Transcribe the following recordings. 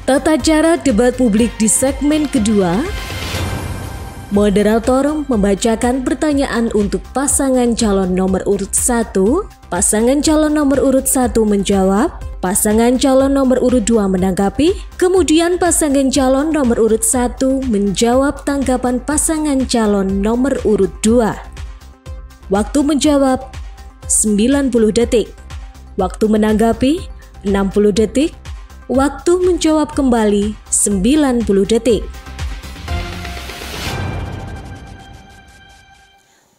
Tata cara debat publik di segmen kedua. Moderator membacakan pertanyaan untuk pasangan calon nomor urut 1. Pasangan calon nomor urut 1 menjawab. Pasangan calon nomor urut 2 menanggapi. Kemudian pasangan calon nomor urut 1 menjawab tanggapan pasangan calon nomor urut 2. Waktu menjawab 90 detik. Waktu menanggapi 60 detik. Waktu menjawab kembali 90 detik.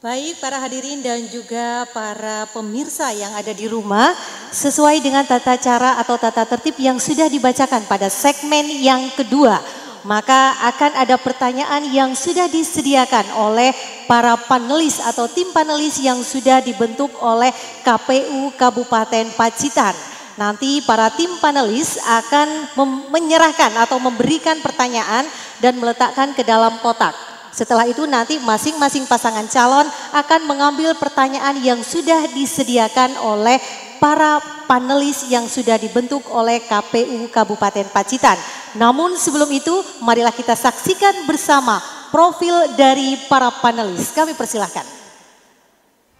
Baik para hadirin dan juga para pemirsa yang ada di rumah, sesuai dengan tata cara atau tata tertib yang sudah dibacakan pada segmen yang kedua, maka akan ada pertanyaan yang sudah disediakan oleh para panelis atau tim panelis yang sudah dibentuk oleh KPU Kabupaten Pacitan. Nanti para tim panelis akan menyerahkan atau memberikan pertanyaan dan meletakkan ke dalam kotak. Setelah itu nanti masing-masing pasangan calon akan mengambil pertanyaan yang sudah disediakan oleh para panelis yang sudah dibentuk oleh KPU Kabupaten Pacitan. Namun sebelum itu marilah kita saksikan bersama profil dari para panelis. Kami persilahkan.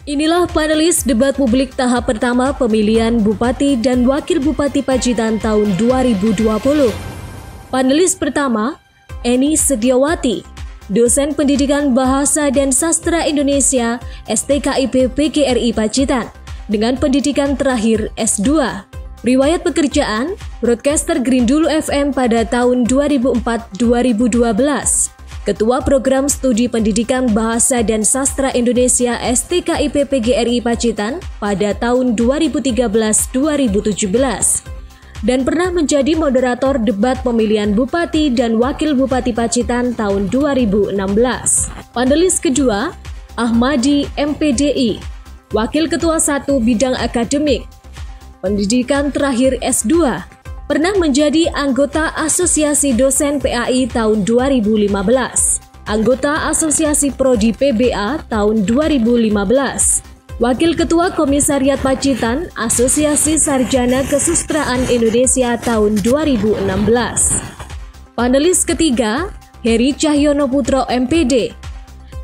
Inilah panelis debat publik tahap pertama pemilihan Bupati dan Wakil Bupati Pacitan tahun 2020. Panelis pertama, Eni Sediawati, dosen Pendidikan Bahasa dan Sastra Indonesia STKIP PGRI Pacitan dengan pendidikan terakhir S2. Riwayat pekerjaan, broadcaster Grindulu FM pada tahun 2004-2012. Ketua Program Studi Pendidikan Bahasa dan Sastra Indonesia STKIP PGRI Pacitan pada tahun 2013-2017 dan pernah menjadi moderator debat pemilihan Bupati dan Wakil Bupati Pacitan tahun 2016. Panelis kedua, Ahmadi MPDI, Wakil Ketua 1 Bidang Akademik, Pendidikan terakhir S2, pernah menjadi anggota Asosiasi Dosen PAI tahun 2015, anggota Asosiasi Prodi PBA tahun 2015, Wakil Ketua Komisariat Pacitan Asosiasi Sarjana Kesustraan Indonesia tahun 2016. Panelis ketiga, Heri Cahyono Putro MPD,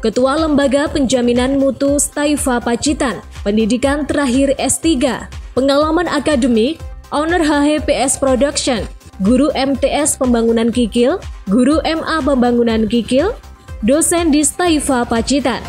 Ketua Lembaga Penjaminan Mutu Staifa Pacitan, pendidikan terakhir S3, pengalaman akademik, Owner HHPS Production, Guru MTS Pembangunan Kikil, Guru MA Pembangunan Kikil, dosen di Staifa Pacitan.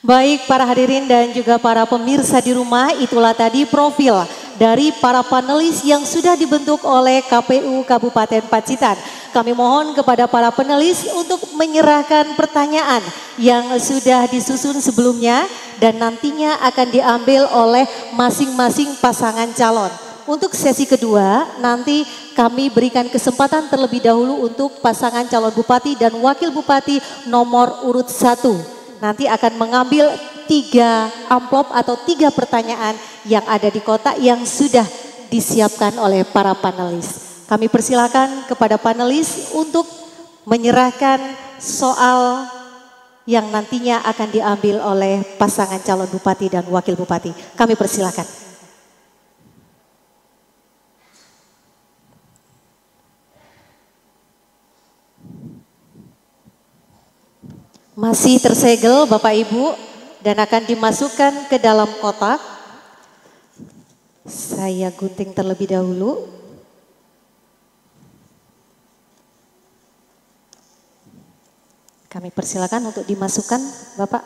Baik para hadirin dan juga para pemirsa di rumah, itulah tadi profil dari para panelis yang sudah dibentuk oleh KPU Kabupaten Pacitan. Kami mohon kepada para panelis untuk menyerahkan pertanyaan yang sudah disusun sebelumnya dan nantinya akan diambil oleh masing-masing pasangan calon. Untuk sesi kedua nanti kami berikan kesempatan terlebih dahulu untuk pasangan calon bupati dan wakil bupati nomor urut 1. Nanti akan mengambil 3 amplop atau 3 pertanyaan yang ada di kotak yang sudah disiapkan oleh para panelis. Kami persilakan kepada panelis untuk menyerahkan soal yang nantinya akan diambil oleh pasangan calon bupati dan wakil bupati. Kami persilakan. Masih tersegel Bapak Ibu dan akan dimasukkan ke dalam kotak. Saya gunting terlebih dahulu. Kami persilakan untuk dimasukkan, Bapak.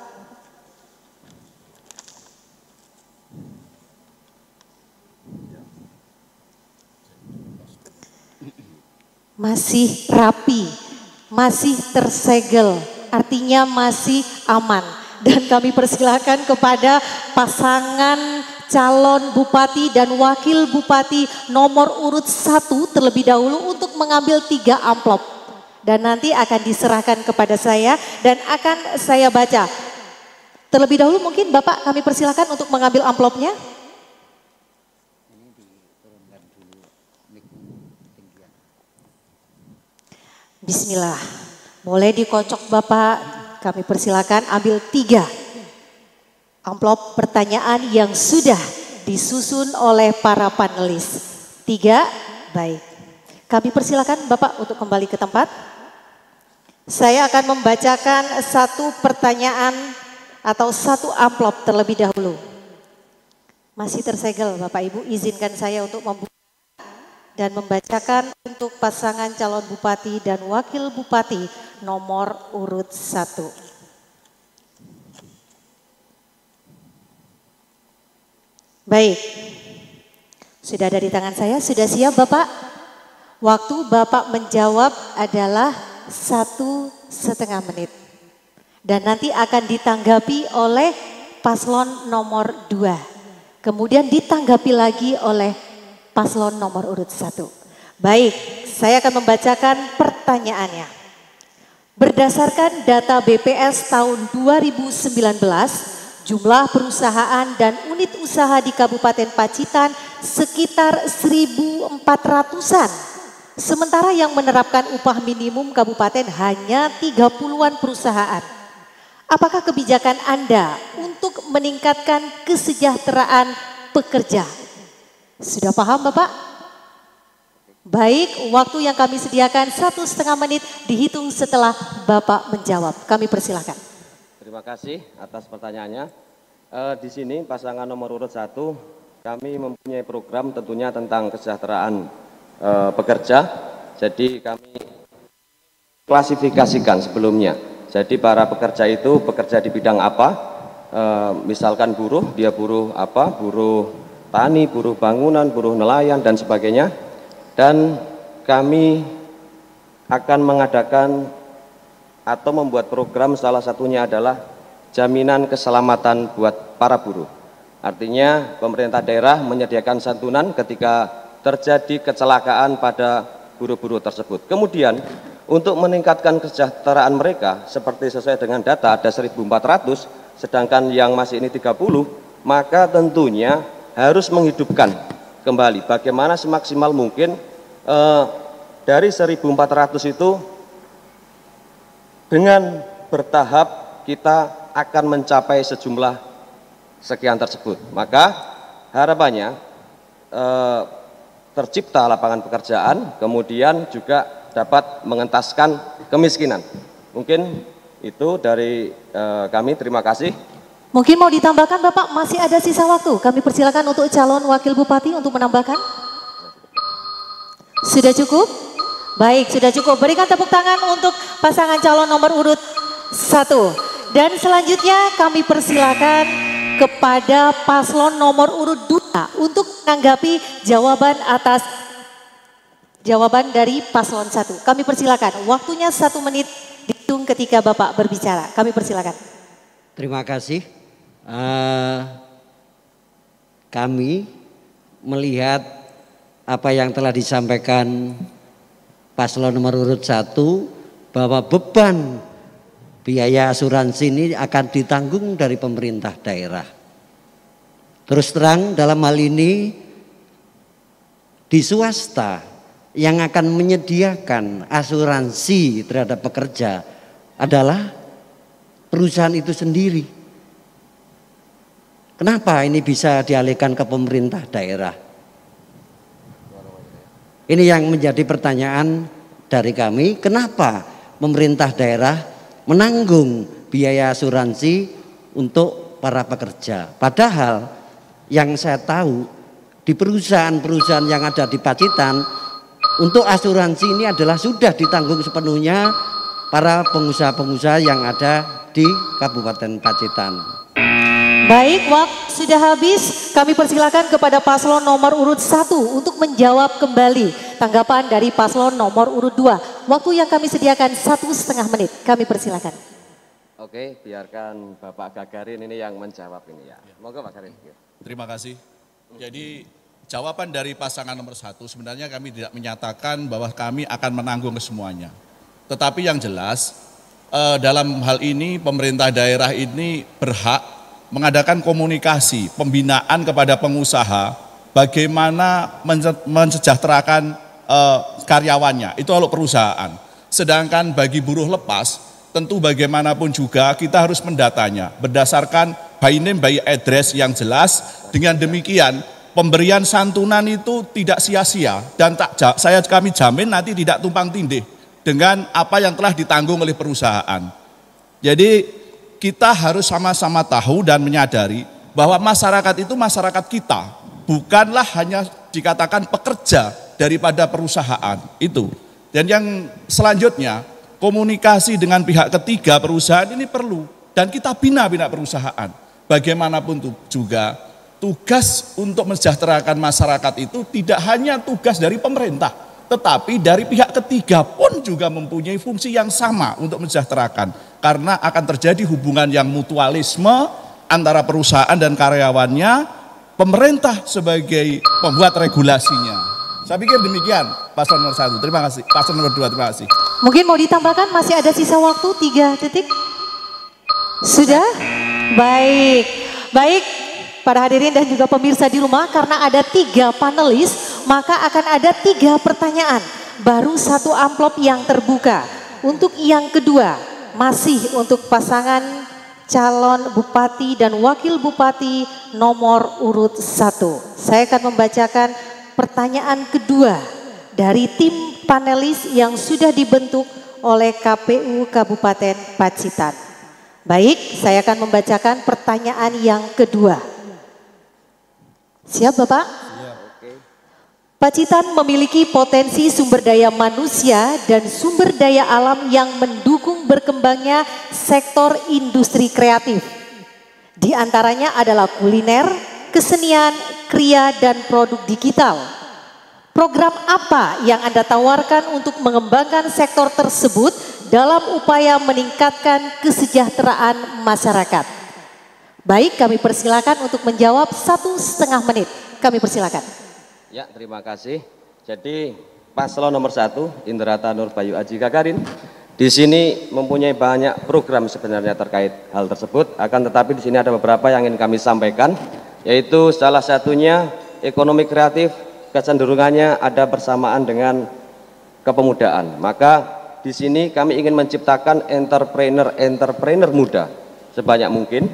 Masih rapi, masih tersegel, artinya masih aman. Dan kami persilakan kepada pasangan calon bupati dan wakil bupati nomor urut 1 terlebih dahulu untuk mengambil 3 amplop. Dan nanti akan diserahkan kepada saya dan akan saya baca. Terlebih dahulu mungkin Bapak kami persilakan untuk mengambil amplopnya. Bismillah. Boleh dikocok Bapak, kami persilakan ambil 3 amplop pertanyaan yang sudah disusun oleh para panelis. 3, baik. Kami persilakan Bapak untuk kembali ke tempat. Saya akan membacakan satu pertanyaan atau satu amplop terlebih dahulu. Masih tersegel Bapak Ibu, izinkan saya untuk membuka dan membacakan untuk pasangan calon bupati dan wakil bupati nomor urut 1. Baik, sudah ada di tangan saya, sudah siap Bapak? Waktu Bapak menjawab adalah 1,5 menit. Dan nanti akan ditanggapi oleh paslon nomor 2. Kemudian ditanggapi lagi oleh paslon nomor urut 1. Baik, saya akan membacakan pertanyaannya. Berdasarkan data BPS tahun 2019, jumlah perusahaan dan unit usaha di Kabupaten Pacitan sekitar 1.400-an. Sementara yang menerapkan upah minimum kabupaten hanya 30-an perusahaan. Apakah kebijakan Anda untuk meningkatkan kesejahteraan pekerja? Sudah paham Bapak? Baik, waktu yang kami sediakan 1,5 menit dihitung setelah Bapak menjawab. Kami persilakan. Terima kasih atas pertanyaannya. Di sini pasangan nomor urut 1 kami mempunyai program tentunya tentang kesejahteraan pekerja. Jadi kami klasifikasikan sebelumnya. Jadi para pekerja itu bekerja di bidang apa? Misalkan buruh, dia buruh apa? Buruh tani, buruh bangunan, buruh nelayan dan sebagainya. Dan kami akan mengadakan atau membuat program, salah satunya adalah jaminan keselamatan buat para buruh. Artinya pemerintah daerah menyediakan santunan ketika terjadi kecelakaan pada buruh-buruh tersebut. Kemudian untuk meningkatkan kesejahteraan mereka seperti sesuai dengan data ada 1.400, sedangkan yang masih ini 30, maka tentunya harus menghidupkan kembali bagaimana semaksimal mungkin dari 1.400 itu dengan bertahap kita akan mencapai sejumlah sekian tersebut. Maka harapannya tercipta lapangan pekerjaan, kemudian juga dapat mengentaskan kemiskinan. Mungkin itu dari kami, terima kasih. Mungkin mau ditambahkan Bapak, masih ada sisa waktu. Kami persilakan untuk calon wakil bupati untuk menambahkan. Sudah cukup? Baik, sudah cukup. Berikan tepuk tangan untuk pasangan calon nomor urut 1. Dan selanjutnya kami persilakan kepada paslon nomor urut 2 untuk menanggapi jawaban atas jawaban dari paslon 1. Kami persilakan. Waktunya 1 menit dihitung ketika Bapak berbicara. Kami persilakan. Terima kasih. Kami melihat apa yang telah disampaikan paslon nomor urut 1 bahwa beban biaya asuransi ini akan ditanggung dari pemerintah daerah. Terus terang dalam hal ini di swasta yang akan menyediakan asuransi terhadap pekerja adalah perusahaan itu sendiri. Kenapa ini bisa dialihkan ke pemerintah daerah? Ini yang menjadi pertanyaan dari kami, kenapa pemerintah daerah menanggung biaya asuransi untuk para pekerja? Padahal yang saya tahu di perusahaan-perusahaan yang ada di Pacitan untuk asuransi ini adalah sudah ditanggung sepenuhnya para pengusaha-pengusaha yang ada di Kabupaten Pacitan. Baik, waktu sudah habis. Kami persilakan kepada paslon nomor urut 1 untuk menjawab kembali tanggapan dari paslon nomor urut 2. Waktu yang kami sediakan 1,5 menit. Kami persilakan. Oke, biarkan Bapak Gagarin ini yang menjawab ini ya. Monggo Pak Garin. Terima kasih. Jadi jawaban dari pasangan nomor 1 sebenarnya kami tidak menyatakan bahwa kami akan menanggung kesemuanya. Tetapi yang jelas dalam hal ini pemerintah daerah ini berhak mengadakan komunikasi, pembinaan kepada pengusaha, bagaimana mensejahterakan karyawannya, itu kalau perusahaan. Sedangkan bagi buruh lepas, tentu bagaimanapun juga kita harus mendatanya berdasarkan by name by address yang jelas. Dengan demikian pemberian santunan itu tidak sia-sia dan kami jamin nanti tidak tumpang tindih dengan apa yang telah ditanggung oleh perusahaan. Jadi kita harus sama-sama tahu dan menyadari bahwa masyarakat itu masyarakat kita, bukanlah hanya dikatakan pekerja daripada perusahaan itu. Dan yang selanjutnya, komunikasi dengan pihak ketiga perusahaan ini perlu, dan kita bina perusahaan. Bagaimanapun juga tugas untuk mensejahterakan masyarakat itu tidak hanya tugas dari pemerintah, tetapi dari pihak ketiga pun juga mempunyai fungsi yang sama untuk mensejahterakan. Karena akan terjadi hubungan yang mutualisme antara perusahaan dan karyawannya, pemerintah sebagai pembuat regulasinya. Saya pikir demikian paslon nomor 1. Terima kasih. Paslon nomor 2, terima kasih. Mungkin mau ditambahkan, masih ada sisa waktu 3 detik. Sudah? Baik. Baik. Para hadirin dan juga pemirsa di rumah, karena ada 3 panelis, maka akan ada 3 pertanyaan. Baru 1 amplop yang terbuka. Untuk yang kedua, masih untuk pasangan calon bupati dan wakil bupati nomor urut 1. Saya akan membacakan pertanyaan kedua dari tim panelis yang sudah dibentuk oleh KPU Kabupaten Pacitan. Baik, saya akan membacakan pertanyaan yang kedua. Siap Bapak? Siap, oke. Pacitan memiliki potensi sumber daya manusia dan sumber daya alam yang mendukung berkembangnya sektor industri kreatif. Di antaranya adalah kuliner, kesenian, kria, dan produk digital. Program apa yang Anda tawarkan untuk mengembangkan sektor tersebut dalam upaya meningkatkan kesejahteraan masyarakat? Baik, kami persilakan untuk menjawab 1,5 menit. Kami persilakan. Ya, terima kasih. Jadi paslon nomor 1, Indrata Nurbayu Aji Gagarin, di sini mempunyai banyak program sebenarnya terkait hal tersebut. Akan tetapi di sini ada beberapa yang ingin kami sampaikan, yaitu salah satunya ekonomi kreatif, kecenderungannya ada bersamaan dengan kepemudaan. Maka di sini kami ingin menciptakan entrepreneur muda sebanyak mungkin,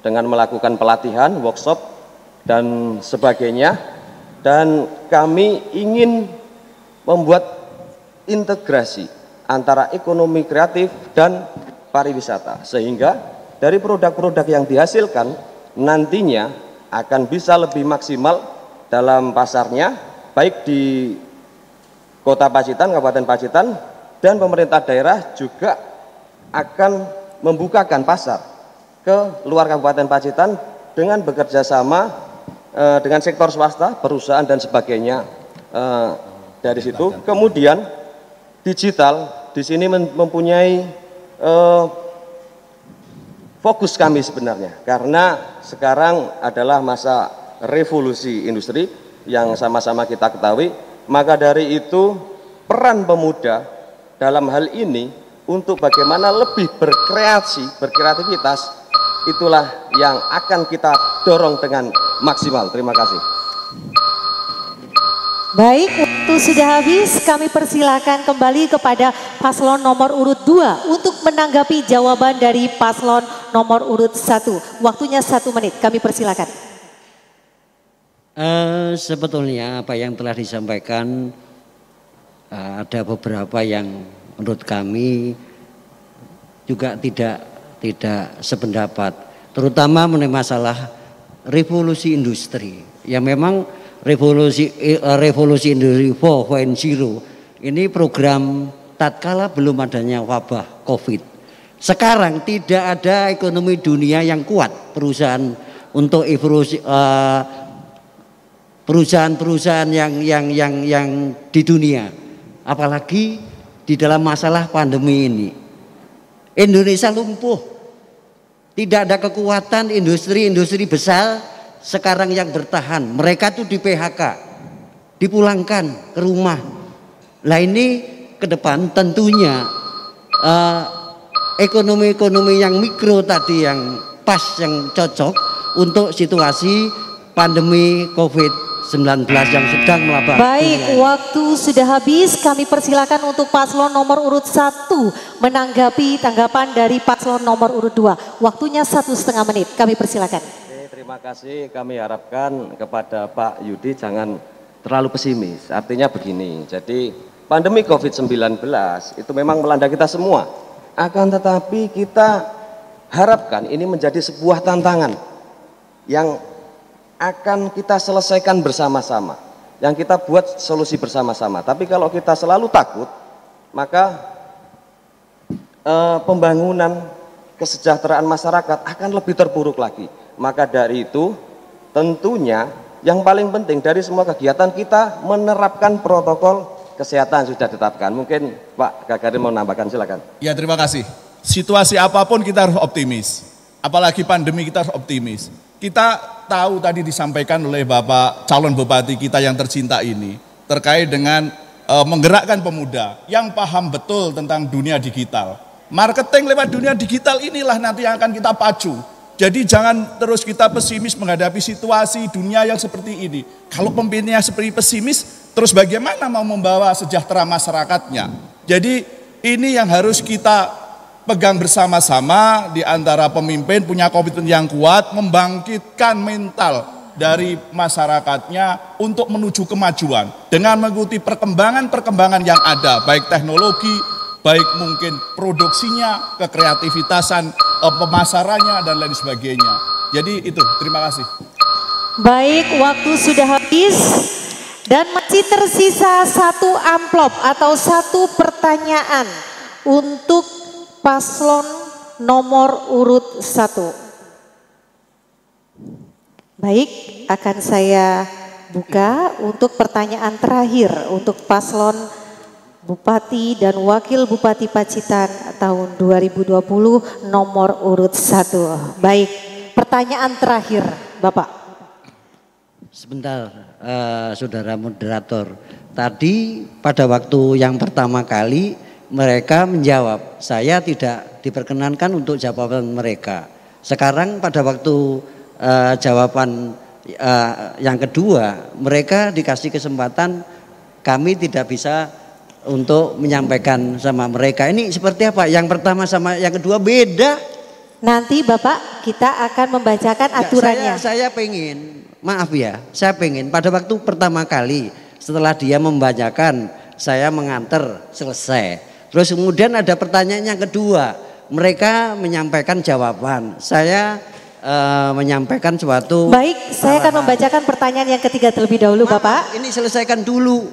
dengan melakukan pelatihan, workshop, dan sebagainya. Dan kami ingin membuat integrasi antara ekonomi kreatif dan pariwisata. Sehingga dari produk-produk yang dihasilkan nantinya akan bisa lebih maksimal dalam pasarnya, baik di Kota Pacitan, Kabupaten Pacitan, dan pemerintah daerah juga akan membukakan pasar ke luar Kabupaten Pacitan dengan bekerja sama dengan sektor swasta, perusahaan dan sebagainya dari situ. Kemudian digital di sini mempunyai fokus kami sebenarnya, karena sekarang adalah masa revolusi industri yang sama-sama kita ketahui. Maka dari itu peran pemuda dalam hal ini untuk bagaimana lebih berkreativitas, itulah yang akan kita dorong dengan maksimal. Terima kasih. Baik, waktu sudah habis. Kami persilakan kembali kepada paslon nomor urut 2 untuk menanggapi jawaban dari paslon nomor urut 1. Waktunya 1 menit. Kami persilakan. Sebetulnya apa yang telah disampaikan ada beberapa yang menurut kami juga tidak sependapat, terutama mengenai masalah revolusi industri. Ya memang revolusi industri 4.0 ini program tatkala belum adanya wabah COVID. Sekarang tidak ada ekonomi dunia yang kuat perusahaan untuk evolusi perusahaan-perusahaan yang di dunia, apalagi di dalam masalah pandemi ini. Indonesia lumpuh. Tidak ada kekuatan industri-industri besar sekarang yang bertahan. Mereka tuh di PHK, dipulangkan ke rumah. Nah ini ke depan tentunya ekonomi-ekonomi yang mikro tadi yang pas, yang cocok untuk situasi pandemi COVID-19 yang sedang melabah. Baik, waktu sudah habis. Kami persilakan untuk paslon nomor urut 1 menanggapi tanggapan dari paslon nomor urut 2. Waktunya 1,5 menit. Kami persilakan. Oke, terima kasih. Kami harapkan kepada Pak Yudi jangan terlalu pesimis. Artinya begini, jadi pandemi COVID-19 itu memang melanda kita semua. Akan tetapi kita harapkan ini menjadi sebuah tantangan yang akan kita selesaikan bersama-sama, yang kita buat solusi bersama-sama. Tapi kalau kita selalu takut, maka pembangunan kesejahteraan masyarakat akan lebih terpuruk lagi. Maka dari itu tentunya yang paling penting dari semua kegiatan kita menerapkan protokol kesehatan sudah ditetapkan. Mungkin Pak Gagarin mau nambahkan, silakan. Ya, terima kasih. Situasi apapun kita harus optimis. Apalagi pandemi kita harus optimis. Kita tahu tadi disampaikan oleh Bapak calon bupati kita yang tercinta ini terkait dengan menggerakkan pemuda yang paham betul tentang dunia digital. Marketing lewat dunia digital inilah nanti yang akan kita pacu. Jadi jangan terus kita pesimis menghadapi situasi dunia yang seperti ini. Kalau pemimpinnya seperti pesimis, terus bagaimana mau membawa sejahtera masyarakatnya? Jadi ini yang harus kita pegang bersama-sama di antara pemimpin, punya komitmen yang kuat, membangkitkan mental dari masyarakatnya untuk menuju kemajuan dengan mengikuti perkembangan-perkembangan yang ada, baik teknologi, baik mungkin produksinya, kekreativitasan, pemasarannya dan lain sebagainya. Jadi itu, terima kasih. Baik, waktu sudah habis dan masih tersisa 1 amplop atau 1 pertanyaan untuk paslon nomor urut 1. Baik, akan saya buka untuk pertanyaan terakhir untuk paslon Bupati dan Wakil Bupati Pacitan tahun 2020 nomor urut 1. Baik, pertanyaan terakhir Bapak. Sebentar, saudara moderator. Tadi pada waktu yang pertama kali mereka menjawab, saya tidak diperkenankan untuk jawaban mereka. Sekarang pada waktu jawaban yang kedua, mereka dikasih kesempatan, kami tidak bisa untuk menyampaikan sama mereka. Ini seperti apa? Yang pertama sama yang kedua beda. Nanti Bapak kita akan membacakan aturannya. Saya pengen, maaf ya, saya pengen pada waktu pertama kali setelah dia membacakan, saya mengantar selesai. Terus kemudian ada pertanyaan yang kedua, mereka menyampaikan jawaban, saya menyampaikan suatu. Baik, saya akan membacakan pertanyaan yang ketiga terlebih dahulu. Bapak. Ini selesaikan dulu,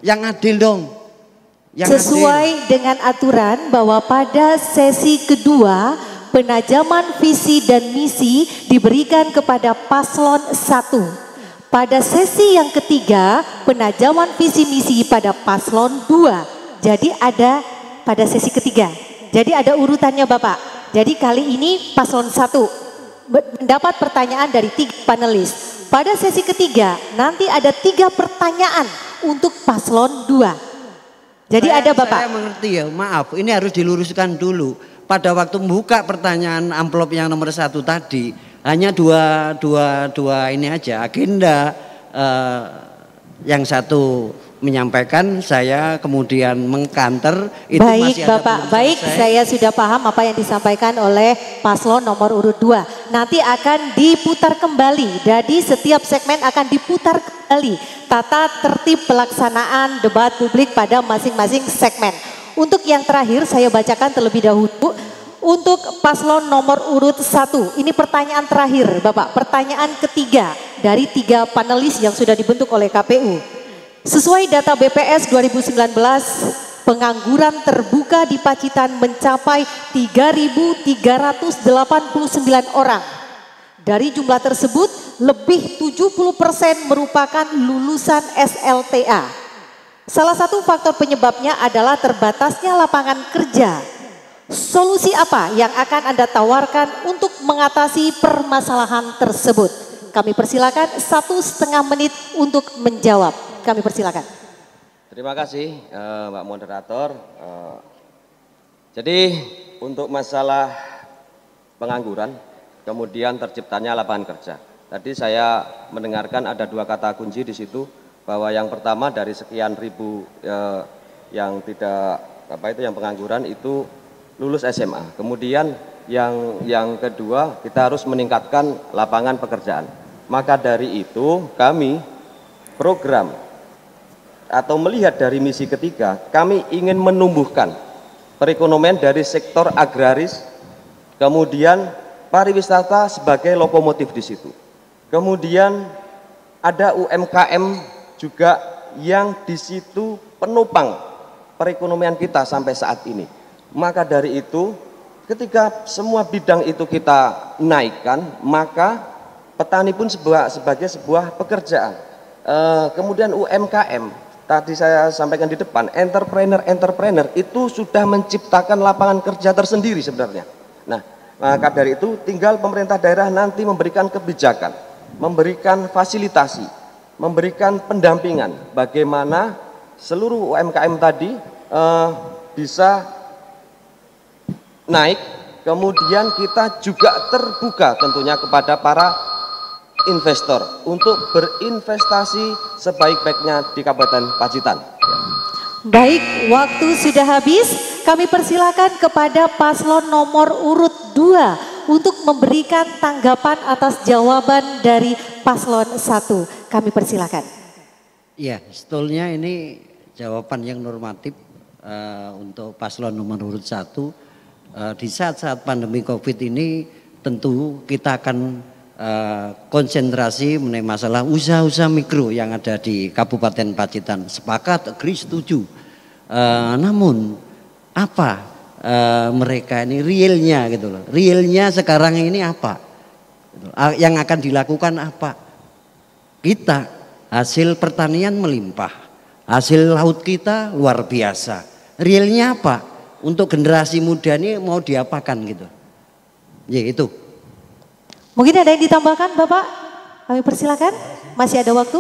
yang adil dong. Yang sesuai adil. Dengan aturan bahwa pada sesi kedua penajaman visi dan misi diberikan kepada paslon 1. Pada sesi yang ketiga penajaman visi misi pada paslon 2. Jadi ada pada sesi ketiga. Jadi ada urutannya Bapak. Jadi kali ini paslon 1 mendapat pertanyaan dari 3 panelis. Pada sesi ketiga nanti ada 3 pertanyaan untuk paslon 2. Jadi ada Bapak. Saya mengerti ya, maaf ini harus diluruskan dulu. Pada waktu membuka pertanyaan amplop yang nomor 1 tadi, hanya dua ini aja agenda, yang satu menyampaikan, saya kemudian mengkanter itu. Baik masih ada Bapak, baik selesai. Saya sudah paham apa yang disampaikan oleh paslon nomor urut 2. Nanti akan diputar kembali, jadi setiap segmen akan diputar kembali tata tertib pelaksanaan debat publik pada masing-masing segmen. Untuk yang terakhir saya bacakan terlebih dahulu untuk paslon nomor urut 1. Ini pertanyaan terakhir Bapak, pertanyaan ketiga dari 3 panelis yang sudah dibentuk oleh KPU. Sesuai data BPS 2019, pengangguran terbuka di Pacitan mencapai 3.389 orang. Dari jumlah tersebut, lebih 70% merupakan lulusan SLTA. Salah satu faktor penyebabnya adalah terbatasnya lapangan kerja. Solusi apa yang akan Anda tawarkan untuk mengatasi permasalahan tersebut? Kami persilakan 1,5 menit untuk menjawab. Kami persilakan. Terima kasih Mbak Moderator. Jadi untuk masalah pengangguran, kemudian terciptanya lapangan kerja. Tadi saya mendengarkan ada 2 kata kunci di situ, bahwa yang pertama dari sekian ribu yang tidak yang pengangguran itu lulus SMA. Kemudian yang kedua kita harus meningkatkan lapangan pekerjaan. Maka dari itu kami program atau melihat dari misi ketiga, kami ingin menumbuhkan perekonomian dari sektor agraris, kemudian pariwisata sebagai lokomotif di situ. Kemudian ada UMKM juga yang di situ penopang perekonomian kita sampai saat ini. Maka dari itu, ketika semua bidang itu kita naikkan, maka petani pun sebagai sebuah pekerjaan. Kemudian UMKM, tadi saya sampaikan di depan, entrepreneur itu sudah menciptakan lapangan kerja tersendiri sebenarnya. Nah, maka dari itu tinggal pemerintah daerah nanti memberikan kebijakan, memberikan fasilitasi, memberikan pendampingan bagaimana seluruh UMKM tadi bisa naik. Kemudian kita juga terbuka tentunya kepada para investor untuk berinvestasi sebaik-baiknya di Kabupaten Pacitan. Baik, waktu sudah habis. Kami persilakan kepada paslon nomor urut 2 untuk memberikan tanggapan atas jawaban dari paslon 1. Kami persilakan. Iya, sebetulnya ini jawaban yang normatif untuk paslon nomor urut 1. Di saat-saat pandemi COVID ini tentu kita akan konsentrasi mengenai masalah usaha-usaha mikro yang ada di Kabupaten Pacitan. Sepakat, agree, setuju. Namun apa mereka ini realnya gitu loh. Realnya sekarang ini apa? Yang akan dilakukan apa? Kita hasil pertanian melimpah, hasil laut kita luar biasa. Realnya apa? Untuk generasi muda ini mau diapakan gitu? Ya itu. Mungkin ada yang ditambahkan Bapak? Kami persilakan. Masih ada waktu.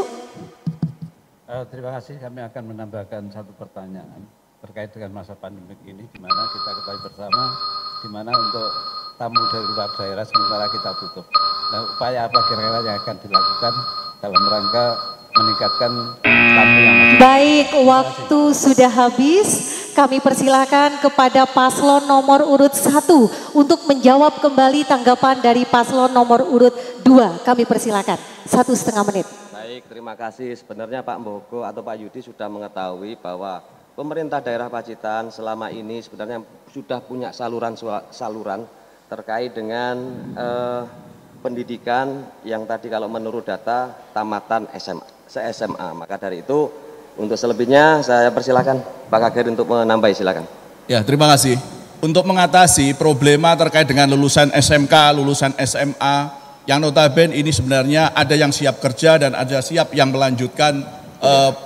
Terima kasih, kami akan menambahkan satu pertanyaan terkait dengan masa pandemi ini, di mana kita ketahui bersama, di mana untuk tamu dari luar daerah sementara kita tutup. Nah, upaya apa kira-kira yang akan dilakukan dalam rangka meningkatkan tamu yang masih. Baik, waktu sudah habis. Kami persilakan kepada paslon nomor urut 1 untuk menjawab kembali tanggapan dari paslon nomor urut 2. Kami persilakan 1,5 menit. Baik, terima kasih. Sebenarnya Pak Mbogo atau Pak Yudi sudah mengetahui bahwa pemerintah daerah Pacitan selama ini sebenarnya sudah punya saluran terkait dengan pendidikan yang tadi kalau menurut data tamatan SMA. Maka dari itu untuk selebihnya saya persilakan Pak Kager untuk menambah, silakan. Ya, terima kasih. Untuk mengatasi problema terkait dengan lulusan SMK, lulusan SMA, yang notabene ini sebenarnya ada yang siap kerja dan ada siap yang melanjutkan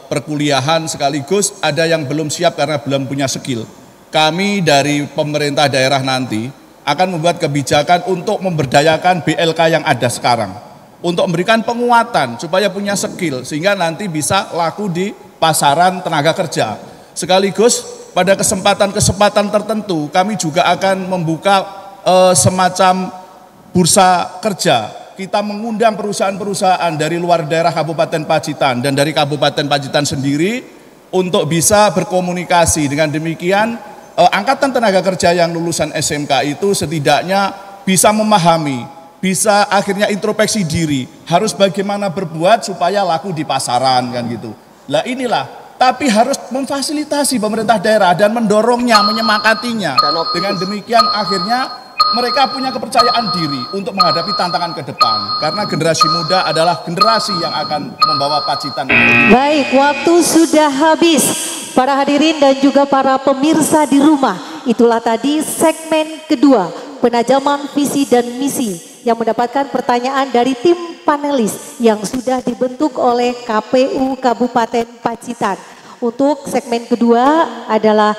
perkuliahan, sekaligus ada yang belum siap karena belum punya skill. Kami dari pemerintah daerah nanti akan membuat kebijakan untuk memberdayakan BLK yang ada sekarang, untuk memberikan penguatan supaya punya skill sehingga nanti bisa laku di pasaran tenaga kerja. Sekaligus pada kesempatan-kesempatan tertentu kami juga akan membuka semacam bursa kerja. Kita mengundang perusahaan-perusahaan dari luar daerah Kabupaten Pacitan dan dari Kabupaten Pacitan sendiri untuk bisa berkomunikasi. Dengan demikian angkatan tenaga kerja yang lulusan SMK itu setidaknya bisa memahami, bisa akhirnya introspeksi diri, harus bagaimana berbuat supaya laku di pasaran kan gitu. Lah inilah, tapi harus memfasilitasi pemerintah daerah dan mendorongnya, menyemangatnya. Dengan demikian akhirnya mereka punya kepercayaan diri untuk menghadapi tantangan ke depan. Karena generasi muda adalah generasi yang akan membawa Pacitan. Baik, waktu sudah habis. Para hadirin dan juga para pemirsa di rumah, itulah tadi segmen kedua, penajaman visi dan misi yang mendapatkan pertanyaan dari tim panelis yang sudah dibentuk oleh KPU Kabupaten Pacitan. Untuk segmen kedua adalah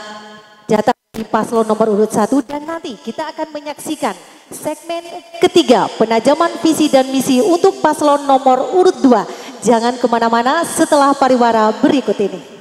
jatah di paslon nomor urut 1 dan nanti kita akan menyaksikan segmen ketiga penajaman visi dan misi untuk paslon nomor urut 2. Jangan kemana-mana setelah pariwara berikut ini.